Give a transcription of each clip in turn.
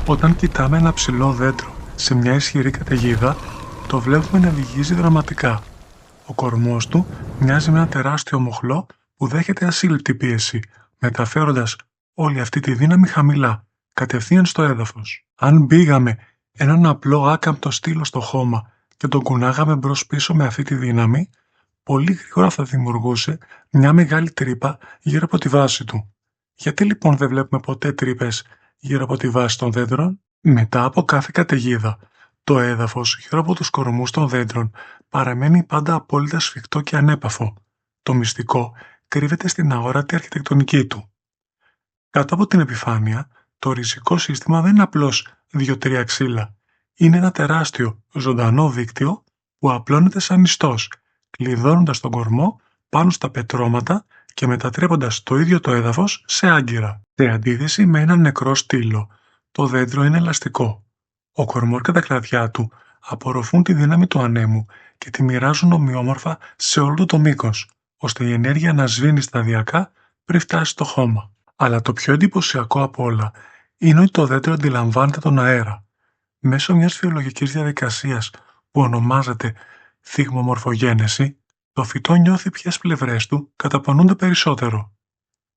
Όταν κοιτάμε ένα ψηλό δέντρο σε μια ισχυρή καταιγίδα, το βλέπουμε να βυγίζει δραματικά. Ο κορμός του μοιάζει με ένα τεράστιο μοχλό που δέχεται ασύλληπτη πίεση, μεταφέροντας όλη αυτή τη δύναμη χαμηλά, κατευθείαν στο έδαφος. Αν μπήγαμε έναν απλό άκαμπτο στήλο στο χώμα και τον κουνάγαμε μπρος-πίσω με αυτή τη δύναμη, πολύ γρήγορα θα δημιουργούσε μια μεγάλη τρύπα γύρω από τη βάση του. Γιατί λοιπόν δεν βλέπουμε ποτέ τρύπες γύρω από τη βάση των δέντρων? Μετά από κάθε καταιγίδα, το έδαφος γύρω από τους κορμούς των δέντρων παραμένει πάντα απόλυτα σφιχτό και ανέπαφο. Το μυστικό κρύβεται στην αόρατη αρχιτεκτονική του. Κάτω από την επιφάνεια, το ριζικό σύστημα δεν είναι απλώς 2-3 ξύλα. Είναι ένα τεράστιο, ζωντανό δίκτυο που απλώνεται σαν ιστός, κλειδώνοντας τον κορμό πάνω στα πετρώματα και μετατρέποντας το ίδιο το έδαφος σε άγκυρα. Σε αντίθεση με έναν νεκρό στήλο, το δέντρο είναι ελαστικό. Ο κορμός και τα κλαδιά του απορροφούν τη δύναμη του ανέμου και τη μοιράζουν ομοιόμορφα σε όλο το μήκος, ώστε η ενέργεια να σβήνει σταδιακά πριν φτάσει στο χώμα. Αλλά το πιο εντυπωσιακό απ' όλα είναι ότι το δέντρο αντιλαμβάνεται τον αέρα. Μέσω μιας φυσιολογικής διαδικασίας που ονομάζεται θυγμομορφογένεση, το φυτό νιώθει ποιες πλευρές του καταπονούνται περισσότερο.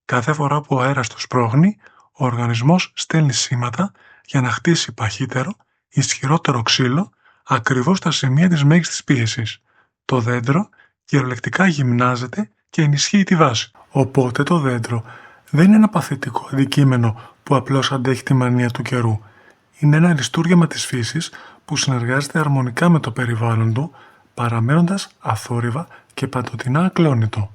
Κάθε φορά που ο αέρας το σπρώχνει, ο οργανισμός στέλνει σήματα για να χτίσει παχύτερο, ισχυρότερο ξύλο ακριβώς στα σημεία της μέγιστης πίεσης. Το δέντρο κυριολεκτικά γυμνάζεται και ενισχύει τη βάση. Οπότε το δέντρο δεν είναι ένα παθητικό αντικείμενο που απλώς αντέχει τη μανία του καιρού. Είναι ένα αριστούργημα της φύσης που συνεργάζεται αρμονικά με το περιβάλλον του, παραμένοντας αθόρυβα και παντοτινά ακλόνητο.